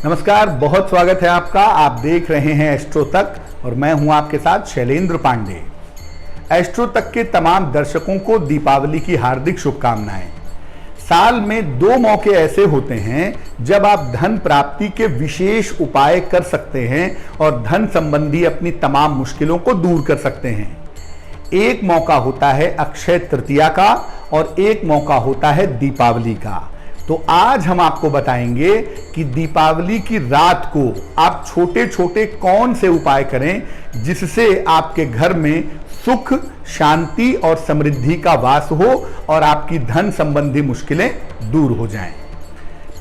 नमस्कार, बहुत स्वागत है आपका। आप देख रहे हैं एस्ट्रो तक और मैं हूं आपके साथ शैलेंद्र पांडे। एस्ट्रो तक के तमाम दर्शकों को दीपावली की हार्दिक शुभकामनाएं। साल में 2 मौके ऐसे होते हैं जब आप धन प्राप्ति के विशेष उपाय कर सकते हैं और धन संबंधी अपनी तमाम मुश्किलों को दूर कर सकते हैं। एक मौका होता है अक्षय तृतीया का और एक मौका होता है दीपावली का। तो आज हम आपको बताएंगे कि दीपावली की रात को आप छोटे छोटे कौन से उपाय करें जिससे आपके घर में सुख, शांति और समृद्धि का वास हो और आपकी धन संबंधी मुश्किलें दूर हो जाएं।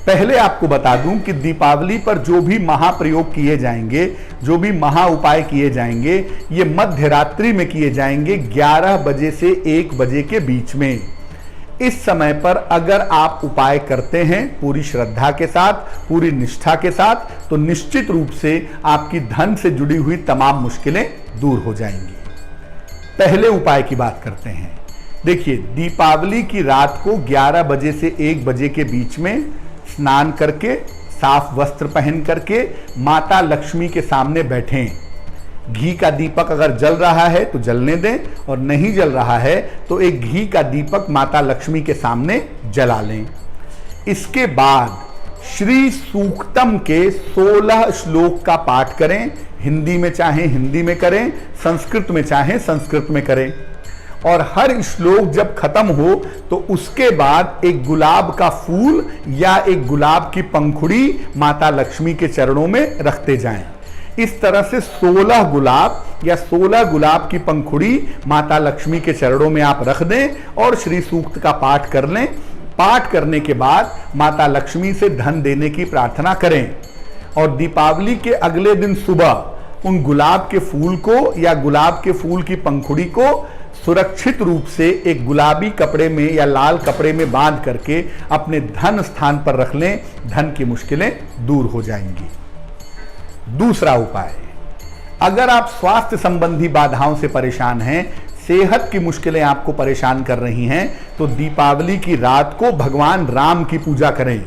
पहले आपको बता दूं कि दीपावली पर जो भी महाप्रयोग किए जाएंगे, जो भी महा उपाय किए जाएंगे, ये मध्य रात्रि में किए जाएंगे 11 बजे से 1 बजे के बीच में। इस समय पर अगर आप उपाय करते हैं पूरी श्रद्धा के साथ, पूरी निष्ठा के साथ, तो निश्चित रूप से आपकी धन से जुड़ी हुई तमाम मुश्किलें दूर हो जाएंगी। पहले उपाय की बात करते हैं। देखिए, दीपावली की रात को 11 बजे से 1 बजे के बीच में स्नान करके, साफ वस्त्र पहन करके माता लक्ष्मी के सामने बैठें। घी का दीपक अगर जल रहा है तो जलने दें और नहीं जल रहा है तो एक घी का दीपक माता लक्ष्मी के सामने जला लें। इसके बाद श्री सूक्तम के 16 श्लोक का पाठ करें। हिंदी में चाहे हिंदी में करें, संस्कृत में चाहे संस्कृत में करें। और हर श्लोक जब खत्म हो तो उसके बाद एक गुलाब का फूल या एक गुलाब की पंखुड़ी माता लक्ष्मी के चरणों में रखते जाएं। इस तरह से 16 गुलाब या 16 गुलाब की पंखुड़ी माता लक्ष्मी के चरणों में आप रख दें और श्री सूक्त का पाठ कर लें। पाठ करने के बाद माता लक्ष्मी से धन देने की प्रार्थना करें और दीपावली के अगले दिन सुबह उन गुलाब के फूल को या गुलाब के फूल की पंखुड़ी को सुरक्षित रूप से एक गुलाबी कपड़े में या लाल कपड़े में बांध करके अपने धन स्थान पर रख लें। धन की मुश्किलें दूर हो जाएंगी। दूसरा उपाय, अगर आप स्वास्थ्य संबंधी बाधाओं से परेशान हैं, सेहत की मुश्किलें आपको परेशान कर रही हैं, तो दीपावली की रात को भगवान राम की पूजा करें।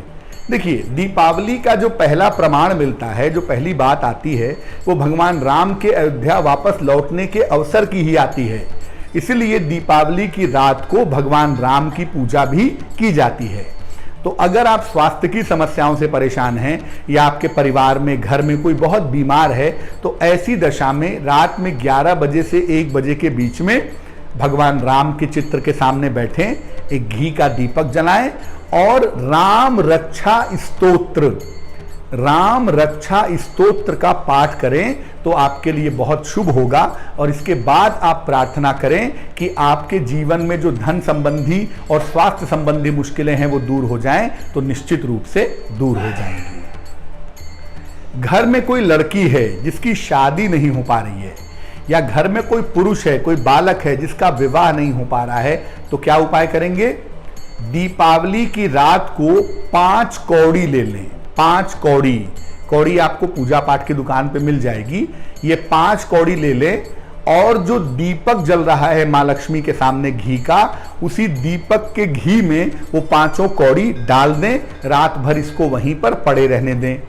देखिए, दीपावली का जो पहला प्रमाण मिलता है, जो पहली बात आती है, वो भगवान राम के अयोध्या वापस लौटने के अवसर की ही आती है। इसलिए दीपावली की रात को भगवान राम की पूजा भी की जाती है। तो अगर आप स्वास्थ्य की समस्याओं से परेशान हैं या आपके परिवार में, घर में कोई बहुत बीमार है, तो ऐसी दशा में रात में 11 बजे से 1 बजे के बीच में भगवान राम के चित्र के सामने बैठें, एक घी का दीपक जलाएं और राम रक्षा स्तोत्र का पाठ करें तो आपके लिए बहुत शुभ होगा। और इसके बाद आप प्रार्थना करें कि आपके जीवन में जो धन संबंधी और स्वास्थ्य संबंधी मुश्किलें हैं वो दूर हो जाएं, तो निश्चित रूप से दूर हो जाएंगी। घर में कोई लड़की है जिसकी शादी नहीं हो पा रही है, या घर में कोई पुरुष है, कोई बालक है जिसका विवाह नहीं हो पा रहा है, तो क्या उपाय करेंगे? दीपावली की रात को 5 कौड़ी ले लें। 5 कौड़ी आपको पूजा पाठ की दुकान पे मिल जाएगी। ये 5 कौड़ी ले लें और जो दीपक जल रहा है माँ लक्ष्मी के सामने घी का, उसी दीपक के घी में वो 5 कौड़ी डाल दें। रात भर इसको वहीं पर पड़े रहने दें।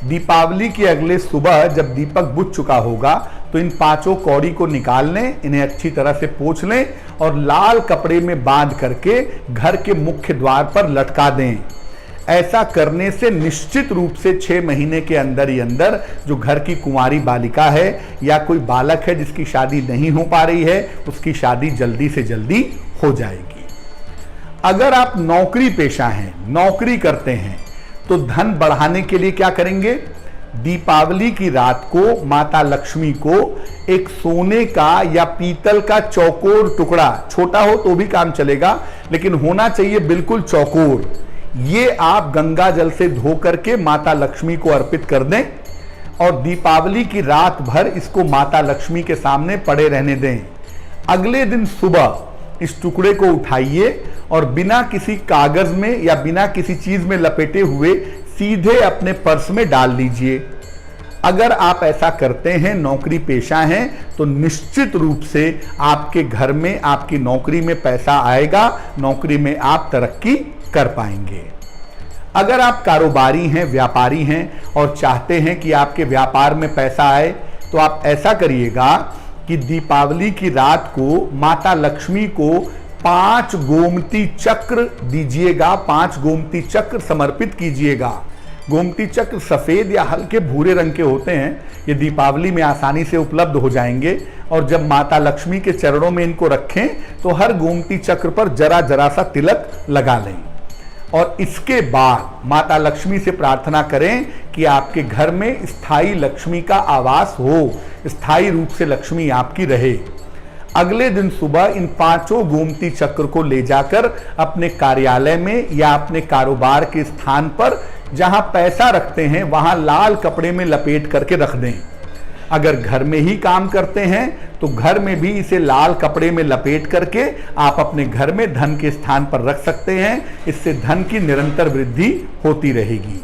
दीपावली के अगले सुबह जब दीपक बुझ चुका होगा तो इन 5 कौड़ी को निकाल लें, इन्हें अच्छी तरह से पोंछ लें और लाल कपड़े में बांध करके घर के मुख्य द्वार पर लटका दें। ऐसा करने से निश्चित रूप से 6 महीने के अंदर ही अंदर जो घर की कुंवारी बालिका है या कोई बालक है जिसकी शादी नहीं हो पा रही है, उसकी शादी जल्दी से जल्दी हो जाएगी। अगर आप नौकरी पेशा हैं, नौकरी करते हैं, तो धन बढ़ाने के लिए क्या करेंगे? दीपावली की रात को माता लक्ष्मी को एक सोने का या पीतल का चौकोर टुकड़ा, छोटा हो तो भी काम चलेगा लेकिन होना चाहिए बिल्कुल चौकोर, ये आप गंगा जल से धो करके माता लक्ष्मी को अर्पित कर दें और दीपावली की रात भर इसको माता लक्ष्मी के सामने पड़े रहने दें। अगले दिन सुबह इस टुकड़े को उठाइए और बिना किसी कागज में या बिना किसी चीज में लपेटे हुए सीधे अपने पर्स में डाल लीजिए। अगर आप ऐसा करते हैं, नौकरी पेशा हैं, तो निश्चित रूप से आपके घर में, आपकी नौकरी में पैसा आएगा, नौकरी में आप तरक्की कर पाएंगे। अगर आप कारोबारी हैं, व्यापारी हैं और चाहते हैं कि आपके व्यापार में पैसा आए, तो आप ऐसा करिएगा कि दीपावली की रात को माता लक्ष्मी को 5 गोमती चक्र दीजिएगा, 5 गोमती चक्र समर्पित कीजिएगा। गोमती चक्र सफेद या हल्के भूरे रंग के होते हैं, ये दीपावली में आसानी से उपलब्ध हो जाएंगे। और जब माता लक्ष्मी के चरणों में इनको रखें तो हर गोमती चक्र पर जरा जरा सा तिलक लगा लें और इसके बाद माता लक्ष्मी से प्रार्थना करें कि आपके घर में स्थायी लक्ष्मी का आवास हो, स्थायी रूप से लक्ष्मी आपकी रहे। अगले दिन सुबह इन 5 गोमती चक्र को ले जाकर अपने कार्यालय में या अपने कारोबार के स्थान पर जहां पैसा रखते हैं वहां लाल कपड़े में लपेट करके रख दें। अगर घर में ही काम करते हैं तो घर में भी इसे लाल कपड़े में लपेट करके आप अपने घर में धन के स्थान पर रख सकते हैं। इससे धन की निरंतर वृद्धि होती रहेगी।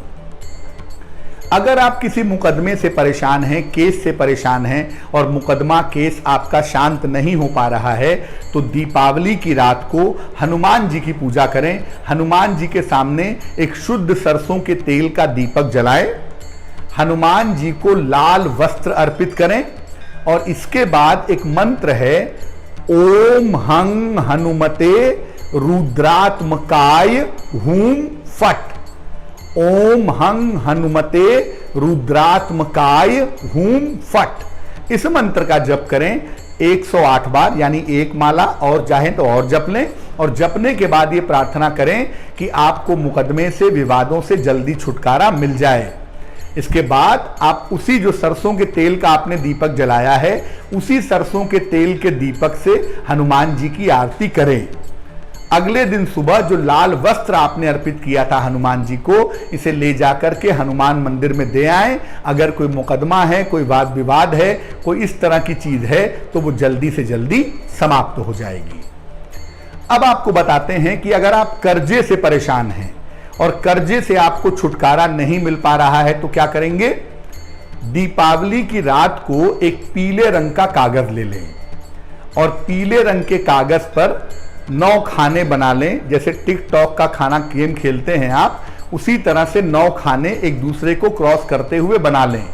अगर आप किसी मुकदमे से परेशान हैं, केस से परेशान हैं और मुकदमा केस आपका शांत नहीं हो पा रहा है, तो दीपावली की रात को हनुमान जी की पूजा करें। हनुमान जी के सामने एक शुद्ध सरसों के तेल का दीपक जलाएं, हनुमान जी को लाल वस्त्र अर्पित करें और इसके बाद एक मंत्र है, ओम हं हनुमते रुद्रात्मकाय हूं फट। ओम हं हनुमते रुद्रात्मकाय हूं फट। इस मंत्र का जप करें 108 बार, यानी एक माला, और चाहें तो और जप लें। और जपने के बाद ये प्रार्थना करें कि आपको मुकदमे से, विवादों से जल्दी छुटकारा मिल जाए। इसके बाद आप उसी जो सरसों के तेल का आपने दीपक जलाया है, उसी सरसों के तेल के दीपक से हनुमान जी की आरती करें। अगले दिन सुबह जो लाल वस्त्र आपने अर्पित किया था हनुमान जी को, इसे ले जाकर के हनुमान मंदिर में दे आएं। अगर कोई मुकदमा है, कोई वाद विवाद है, कोई इस तरह की चीज है, तो वो जल्दी से जल्दी समाप्त हो जाएगी। अब आपको बताते हैं कि अगर आप कर्जे से परेशान हैं और कर्जे से आपको छुटकारा नहीं मिल पा रहा है तो क्या करेंगे। दीपावली की रात को एक पीले रंग का कागज ले लें और पीले रंग के कागज पर 9 खाने बना लें। जैसे टिकटॉक का खाना गेम खेलते हैं आप, उसी तरह से 9 खाने एक दूसरे को क्रॉस करते हुए बना लें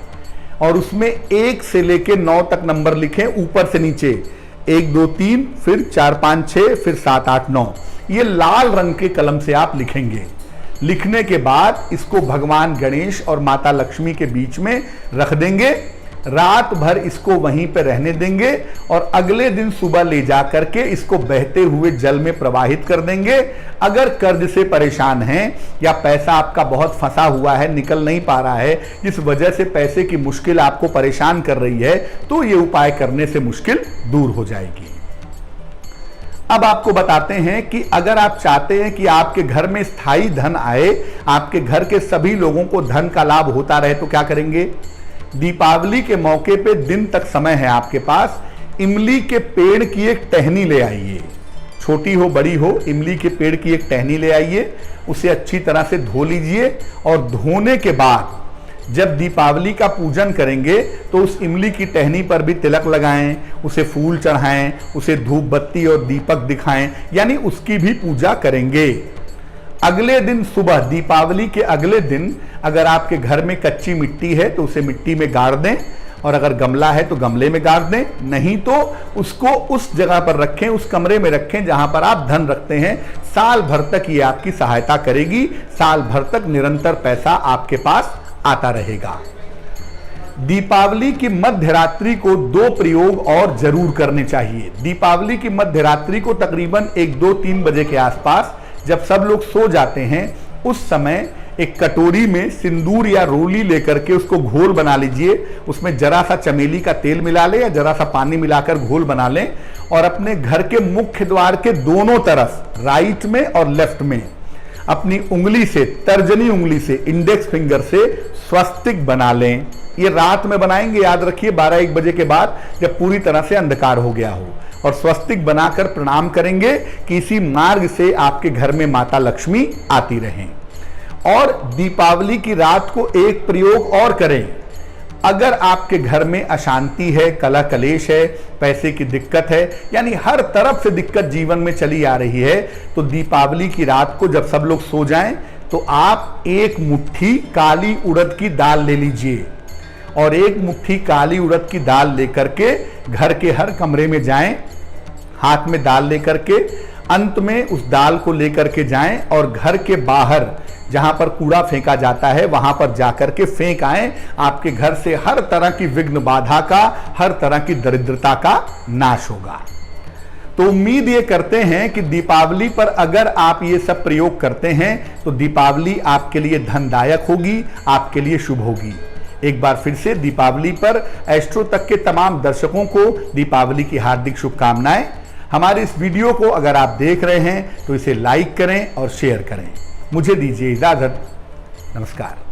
और उसमें 1 से लेके 9 तक नंबर लिखें, ऊपर से नीचे 1 2 3, फिर 4 5 6, फिर 7 8 9। ये लाल रंग के कलम से आप लिखेंगे। लिखने के बाद इसको भगवान गणेश और माता लक्ष्मी के बीच में रख देंगे। रात भर इसको वहीं पे रहने देंगे और अगले दिन सुबह ले जा करके इसको बहते हुए जल में प्रवाहित कर देंगे। अगर कर्ज से परेशान हैं या पैसा आपका बहुत फंसा हुआ है, निकल नहीं पा रहा है, जिस वजह से पैसे की मुश्किल आपको परेशान कर रही है, तो ये उपाय करने से मुश्किल दूर हो जाएगी। अब आपको बताते हैं कि अगर आप चाहते हैं कि आपके घर में स्थायी धन आए, आपके घर के सभी लोगों को धन का लाभ होता रहे, तो क्या करेंगे। दीपावली के मौके पे दिन तक समय है आपके पास, इमली के पेड़ की एक टहनी ले आइए। छोटी हो बड़ी हो, इमली के पेड़ की एक टहनी ले आइए, उसे अच्छी तरह से धो लीजिए और धोने के बाद जब दीपावली का पूजन करेंगे तो उस इमली की टहनी पर भी तिलक लगाएं, उसे फूल चढ़ाएं, उसे धूप बत्ती और दीपक दिखाएं, यानी उसकी भी पूजा करेंगे। अगले दिन सुबह, दीपावली के अगले दिन, अगर आपके घर में कच्ची मिट्टी है तो उसे मिट्टी में गाड़ दें और अगर गमला है तो गमले में गाड़ दें, नहीं तो उसको उस जगह पर रखें, उस कमरे में रखें जहां पर आप धन रखते हैं। साल भर तक ये आपकी सहायता करेगी, साल भर तक निरंतर पैसा आपके पास आता रहेगा। दीपावली की मध्य रात्रि को 2 प्रयोग और जरूर करने चाहिए। दीपावली की मध्य रात्रि को तकरीबन 1 2 3 बजे के आसपास जब सब लोग सो जाते हैं, उस समय एक कटोरी में सिंदूर या रोली लेकर के उसको घोल बना लीजिए। उसमें जरा सा चमेली का तेल मिला लें या जरा सा पानी मिलाकर घोल बना लें और अपने घर के मुख्य द्वार के दोनों तरफ, राइट में और लेफ्ट में, अपनी उंगली से, तर्जनी उंगली से, इंडेक्स फिंगर से स्वस्तिक बना लें। ये रात में बनाएंगे, याद रखिए 12-1 बजे के बाद, जब पूरी तरह से अंधकार हो गया हो। और स्वस्तिक बनाकर प्रणाम करेंगे कि इसी मार्ग से आपके घर में माता लक्ष्मी आती रहें। और दीपावली की रात को एक प्रयोग और करें। अगर आपके घर में अशांति है, कलह कलेश है, पैसे की दिक्कत है, यानी हर तरफ से दिक्कत जीवन में चली आ रही है, तो दीपावली की रात को जब सब लोग सो जाएं तो आप एक मुट्ठी काली उड़द की दाल ले लीजिए और एक मुट्ठी काली उड़द की दाल लेकर के घर के हर कमरे में जाएं, हाथ में दाल लेकर के अंत में उस दाल को लेकर के जाएं और घर के बाहर जहां पर कूड़ा फेंका जाता है वहां पर जाकर के फेंक आएं। आपके घर से हर तरह की विघ्न बाधा का, हर तरह की दरिद्रता का नाश होगा। तो उम्मीद ये करते हैं कि दीपावली पर अगर आप ये सब प्रयोग करते हैं तो दीपावली आपके लिए धनदायक होगी, आपके लिए शुभ होगी। एक बार फिर से दीपावली पर एस्ट्रो तक के तमाम दर्शकों को दीपावली की हार्दिक शुभकामनाएं। हमारे इस वीडियो को अगर आप देख रहे हैं तो इसे लाइक करें और शेयर करें। मुझे दीजिए इजाजत। नमस्कार।